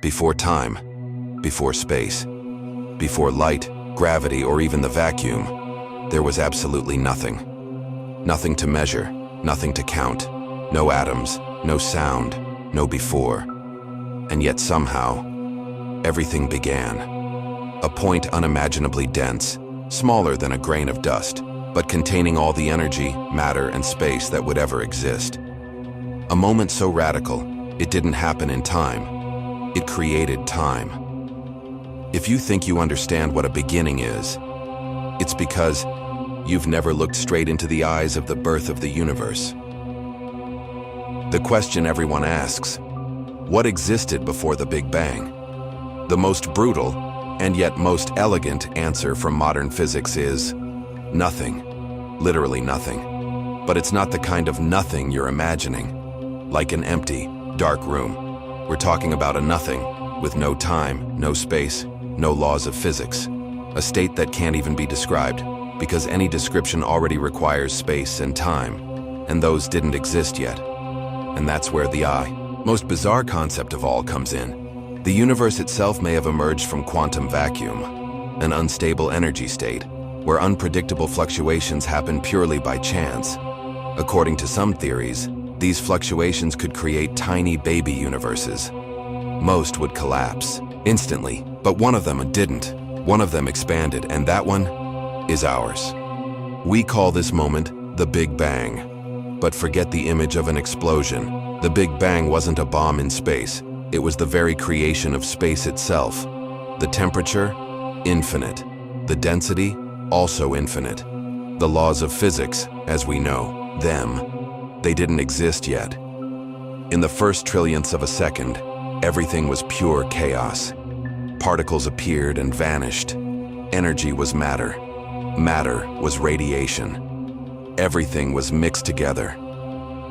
Before time, before space, before light, gravity, or even the vacuum, there was absolutely nothing. Nothing to measure, nothing to count, no atoms, no sound, no before. And yet somehow, everything began. A point unimaginably dense, smaller than a grain of dust, but containing all the energy, matter, and space that would ever exist. A moment so radical, it didn't happen in time. It created time. If you think you understand what a beginning is, it's because you've never looked straight into the eyes of the birth of the universe. The question everyone asks, what existed before the Big Bang? The most brutal, and yet most elegant answer from modern physics is nothing. Literally nothing. But it's not the kind of nothing you're imagining, like an empty, dark room. We're talking about a nothing, with no time, no space, no laws of physics. A state that can't even be described, because any description already requires space and time, and those didn't exist yet. And that's where the most bizarre concept of all comes in. The universe itself may have emerged from quantum vacuum, an unstable energy state, where unpredictable fluctuations happen purely by chance. According to some theories, these fluctuations could create tiny baby universes. Most would collapse instantly, but one of them didn't. One of them expanded, and that one is ours. We call this moment the Big Bang. But forget the image of an explosion. The Big Bang wasn't a bomb in space. It was the very creation of space itself. The temperature, infinite. The density, also infinite. The laws of physics, as we know them, they didn't exist yet. In the first trillionths of a second, everything was pure chaos. Particles appeared and vanished. Energy was matter. Matter was radiation. Everything was mixed together.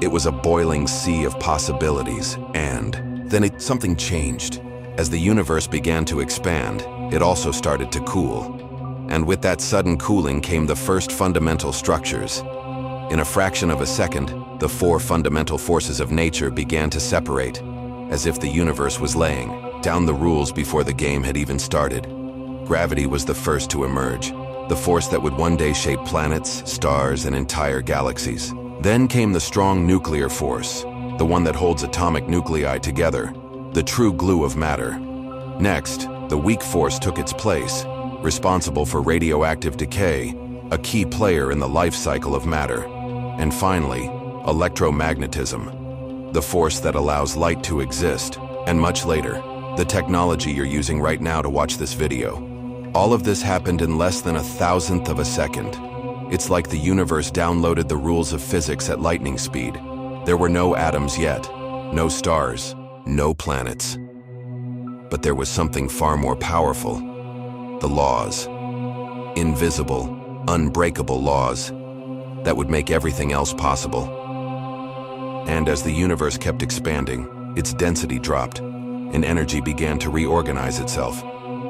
It was a boiling sea of possibilities, and then something changed. As the universe began to expand, it also started to cool. And with that sudden cooling came the first fundamental structures. In a fraction of a second, the four fundamental forces of nature began to separate, as if the universe was laying down the rules before the game had even started. Gravity was the first to emerge, the force that would one day shape planets, stars, and entire galaxies. Then came the strong nuclear force, the one that holds atomic nuclei together, the true glue of matter. Next, the weak force took its place, responsible for radioactive decay, a key player in the life cycle of matter. And finally, electromagnetism, the force that allows light to exist, and much later, the technology you're using right now to watch this video. All of this happened in less than 1,000th of a second. It's like the universe downloaded the rules of physics at lightning speed. There were no atoms yet, no stars, no planets. But there was something far more powerful. The laws. Invisible, unbreakable laws that would make everything else possible. And as the universe kept expanding, its density dropped, and energy began to reorganize itself.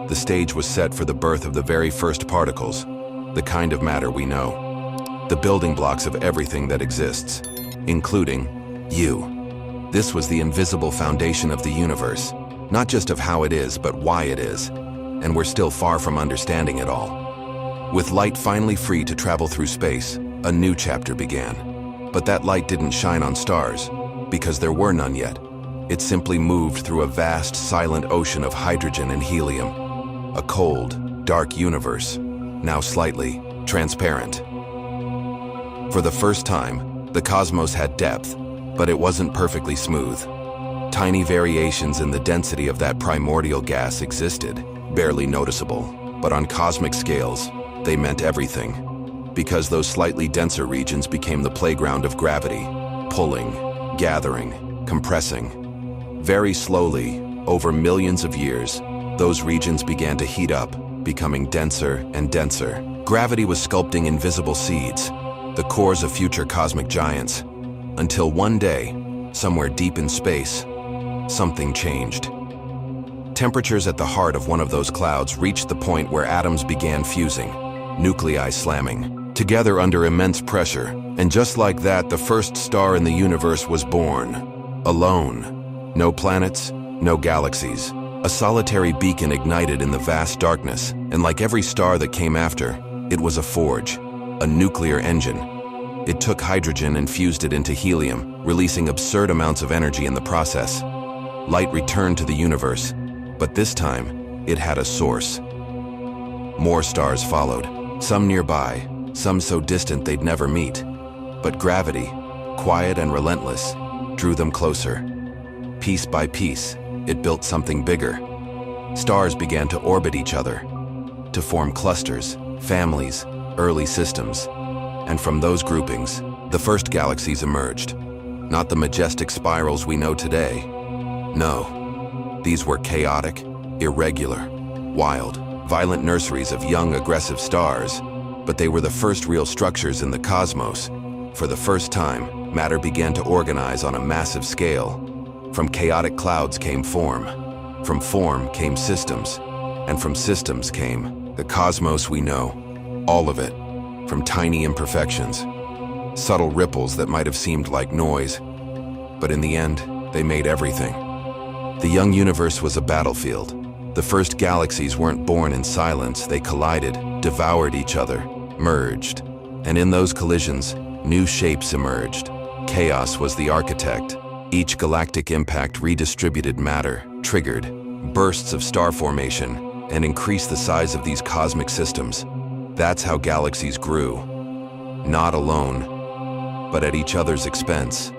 The stage was set for the birth of the very first particles, the kind of matter we know. The building blocks of everything that exists, including you. This was the invisible foundation of the universe, not just of how it is, but why it is. And we're still far from understanding it all. With light finally free to travel through space, a new chapter began. But that light didn't shine on stars, because there were none yet. It simply moved through a vast, silent ocean of hydrogen and helium. A cold, dark universe, now slightly transparent. For the first time, the cosmos had depth, but it wasn't perfectly smooth. Tiny variations in the density of that primordial gas existed, barely noticeable, but on cosmic scales, they meant everything. Because those slightly denser regions became the playground of gravity, pulling, gathering, compressing. Very slowly, over millions of years, those regions began to heat up, becoming denser and denser. Gravity was sculpting invisible seeds, the cores of future cosmic giants, until one day, somewhere deep in space, something changed. Temperatures at the heart of one of those clouds reached the point where atoms began fusing, nuclei slamming, together under immense pressure. And just like that, the first star in the universe was born, alone. No planets, no galaxies, A solitary beacon ignited in the vast darkness, and like every star that came after, it was a forge, a nuclear engine. It took hydrogen and fused it into helium, releasing absurd amounts of energy in the process. Light returned to the universe, but this time, it had a source. More stars followed, some nearby, some so distant they'd never meet. But gravity, quiet and relentless, drew them closer. Piece by piece, it built something bigger. Stars began to orbit each other, to form clusters, families, early systems. And from those groupings, the first galaxies emerged. Not the majestic spirals we know today. No, these were chaotic, irregular, wild, violent nurseries of young, aggressive stars. But they were the first real structures in the cosmos. For the first time, matter began to organize on a massive scale. From chaotic clouds came form. From form came systems. And from systems came the cosmos we know. All of it. From tiny imperfections. Subtle ripples that might have seemed like noise. But in the end, they made everything. The young universe was a battlefield. The first galaxies weren't born in silence. They collided, devoured each other, merged. And in those collisions, new shapes emerged. Chaos was the architect. Each galactic impact redistributed matter, triggered bursts of star formation, and increased the size of these cosmic systems. That's how galaxies grew. Not alone, but at each other's expense.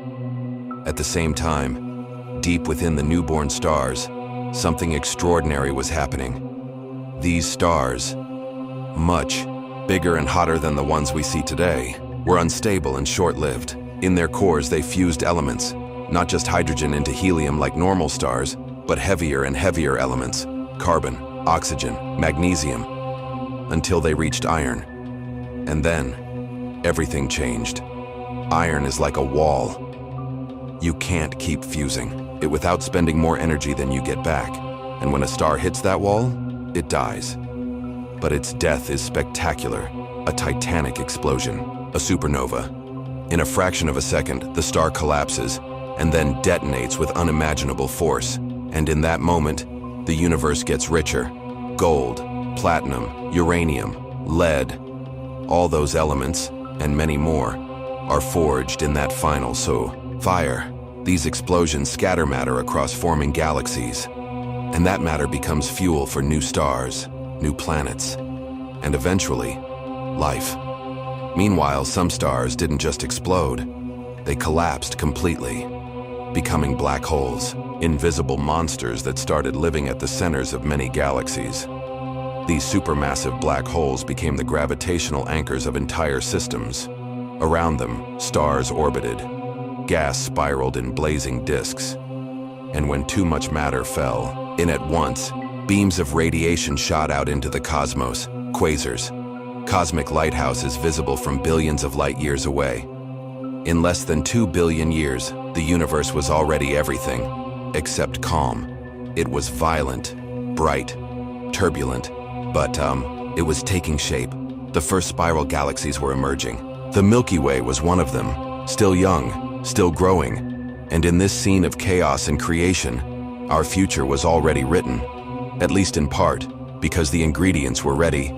At the same time, deep within the newborn stars, something extraordinary was happening. These stars, much bigger and hotter than the ones we see today, were unstable and short-lived. In their cores, they fused elements, not just hydrogen into helium like normal stars, but heavier and heavier elements, carbon, oxygen, magnesium, until they reached iron. And then, everything changed. Iron is like a wall. You can't keep fusing it without spending more energy than you get back. And when a star hits that wall, it dies. But its death is spectacular, a titanic explosion, a supernova. In a fraction of a second, the star collapses and then detonates with unimaginable force. And in that moment, the universe gets richer. Gold, platinum, uranium, lead, all those elements, and many more, are forged in that final fire. These explosions scatter matter across forming galaxies, and that matter becomes fuel for new stars, new planets, and eventually, life. Meanwhile, some stars didn't just explode, they collapsed completely, becoming black holes, invisible monsters that started living at the centers of many galaxies. These supermassive black holes became the gravitational anchors of entire systems. Around them, stars orbited. Gas spiraled in blazing disks. And when too much matter fell in at once, beams of radiation shot out into the cosmos, quasars, cosmic lighthouses visible from billions of light years away. In less than 2 billion years, the universe was already everything, except calm. It was violent, bright, turbulent, but it was taking shape. The first spiral galaxies were emerging. The Milky Way was one of them, still young, still growing. And in this scene of chaos and creation, our future was already written, at least in part, because the ingredients were ready.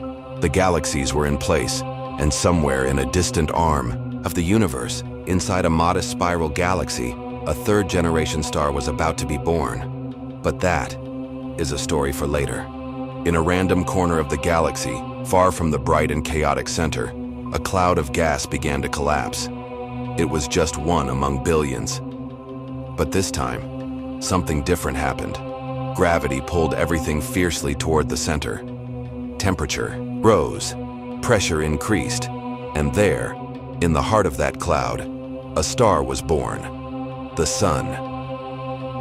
The galaxies were in place, and somewhere in a distant arm of the universe, inside a modest spiral galaxy, a third-generation star was about to be born. But that is a story for later. In a random corner of the galaxy, far from the bright and chaotic center, a cloud of gas began to collapse. It was just one among billions. But this time, something different happened. Gravity pulled everything fiercely toward the center. Temperature rose, pressure increased, and there, in the heart of that cloud, a star was born. The sun.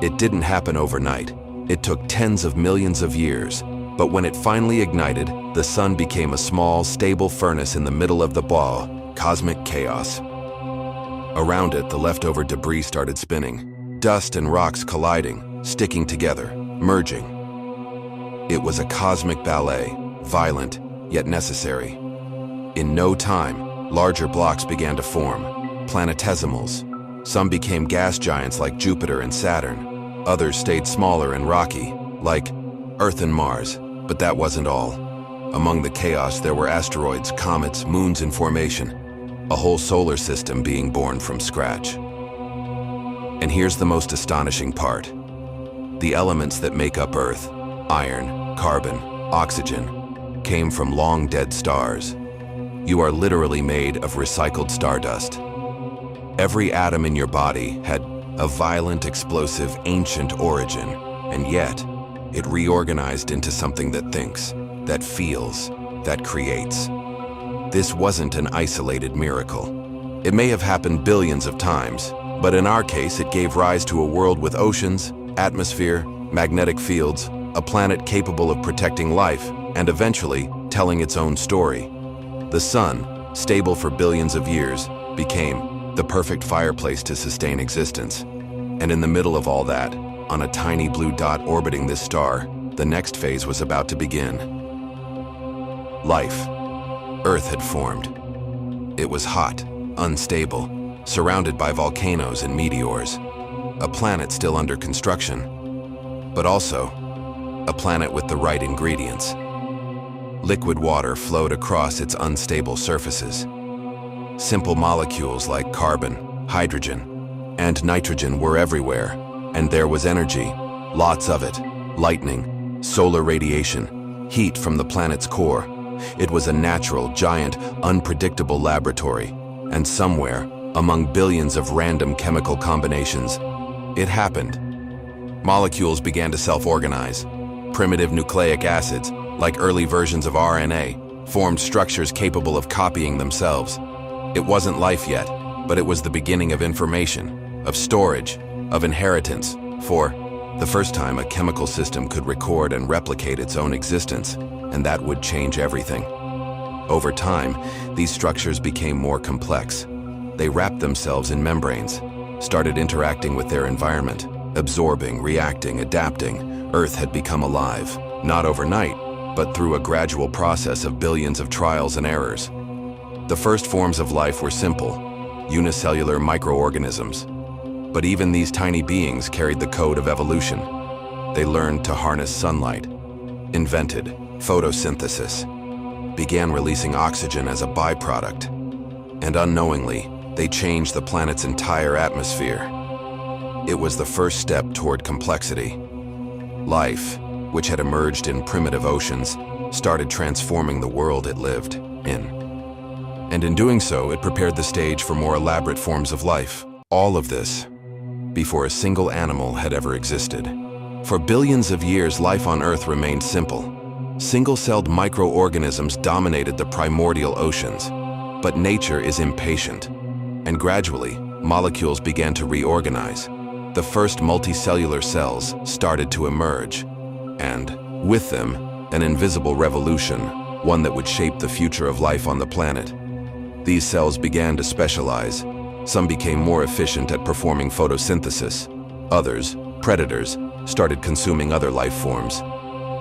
It didn't happen overnight. It took tens of millions of years. But when it finally ignited, the sun became a small, stable furnace in the middle of the ball, cosmic chaos. Around it, the leftover debris started spinning, dust and rocks colliding, sticking together, merging. It was a cosmic ballet, violent, yet necessary. In no time, larger blocks began to form, planetesimals. Some became gas giants like Jupiter and Saturn. Others stayed smaller and rocky, like Earth and Mars, but that wasn't all. Among the chaos, there were asteroids, comets, moons in formation, a whole solar system being born from scratch. And here's the most astonishing part. The elements that make up Earth, iron, carbon, oxygen, came from long-dead stars. You are literally made of recycled stardust. Every atom in your body had a violent, explosive, ancient origin, and yet it reorganized into something that thinks, that feels, that creates. This wasn't an isolated miracle. It may have happened billions of times, but in our case, it gave rise to a world with oceans, atmosphere, magnetic fields, a planet capable of protecting life, and eventually telling its own story. The sun, stable for billions of years, became the perfect fireplace to sustain existence. And in the middle of all that, on a tiny blue dot orbiting this star, the next phase was about to begin. Life. Earth had formed. It was hot, unstable, surrounded by volcanoes and meteors. A planet still under construction, but also a planet with the right ingredients. Liquid water flowed across its unstable surfaces. Simple molecules like carbon, hydrogen, and nitrogen were everywhere, and there was energy, lots of it, lightning, solar radiation, heat from the planet's core. It was a natural, giant, unpredictable laboratory, and somewhere, among billions of random chemical combinations, it happened. Molecules began to self-organize. Primitive nucleic acids, like early versions of RNA, formed structures capable of copying themselves. It wasn't life yet, but it was the beginning of information, of storage, of inheritance. For the first time, a chemical system could record and replicate its own existence, and that would change everything. Over time, these structures became more complex. They wrapped themselves in membranes, started interacting with their environment, absorbing, reacting, adapting. Earth had become alive, not overnight, but through a gradual process of billions of trials and errors. The first forms of life were simple, unicellular microorganisms. But even these tiny beings carried the code of evolution. They learned to harness sunlight, invented photosynthesis, began releasing oxygen as a byproduct, and unknowingly, they changed the planet's entire atmosphere. It was the first step toward complexity. Life, which had emerged in primitive oceans, started transforming the world it lived in. And in doing so, it prepared the stage for more elaborate forms of life. All of this before a single animal had ever existed. For billions of years, life on Earth remained simple. Single-celled microorganisms dominated the primordial oceans. But nature is impatient, and gradually, molecules began to reorganize. The first multicellular cells started to emerge, and with them, an invisible revolution, one that would shape the future of life on the planet. These cells began to specialize. Some became more efficient at performing photosynthesis. Others, predators, started consuming other life forms.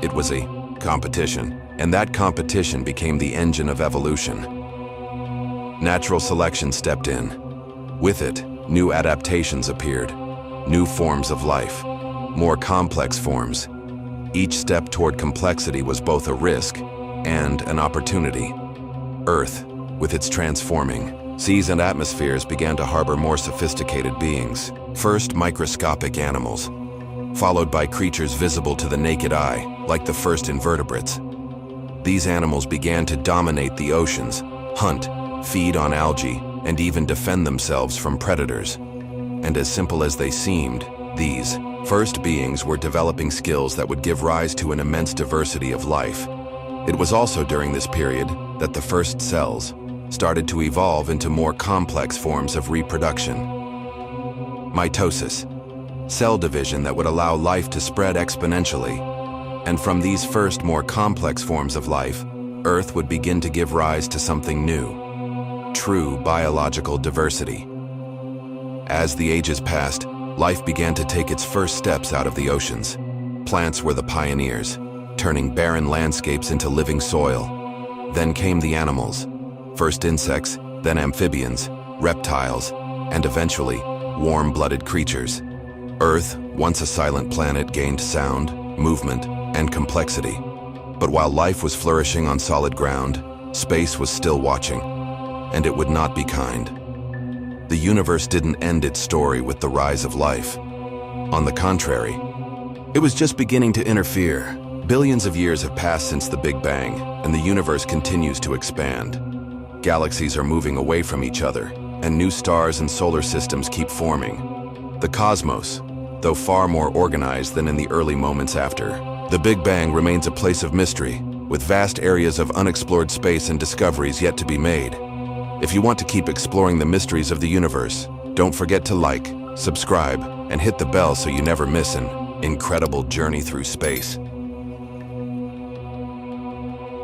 It was a competition, and that competition became the engine of evolution. Natural selection stepped in. With it, new adaptations appeared. New forms of life, more complex forms. Each step toward complexity was both a risk and an opportunity. Earth, with its transforming seas and atmospheres, began to harbor more sophisticated beings. First, microscopic animals, followed by creatures visible to the naked eye, like the first invertebrates. These animals began to dominate the oceans, hunt, feed on algae, and even defend themselves from predators. And as simple as they seemed, these first beings were developing skills that would give rise to an immense diversity of life. It was also during this period that the first cells started to evolve into more complex forms of reproduction. Mitosis, cell division that would allow life to spread exponentially. And from these first more complex forms of life, Earth would begin to give rise to something new, true biological diversity. As the ages passed, life began to take its first steps out of the oceans. Plants were the pioneers, turning barren landscapes into living soil. Then came the animals, first insects, then amphibians, reptiles, and eventually, warm-blooded creatures. Earth, once a silent planet, gained sound, movement, and complexity. But while life was flourishing on solid ground, space was still watching, and it would not be kind. The universe didn't end its story with the rise of life. On the contrary, it was just beginning to interfere. Billions of years have passed since the Big Bang, and the universe continues to expand. Galaxies are moving away from each other, and new stars and solar systems keep forming. The cosmos, though far more organized than in the early moments after, the Big Bang remains a place of mystery, with vast areas of unexplored space and discoveries yet to be made. If you want to keep exploring the mysteries of the universe, don't forget to like, subscribe, and hit the bell so you never miss an incredible journey through space.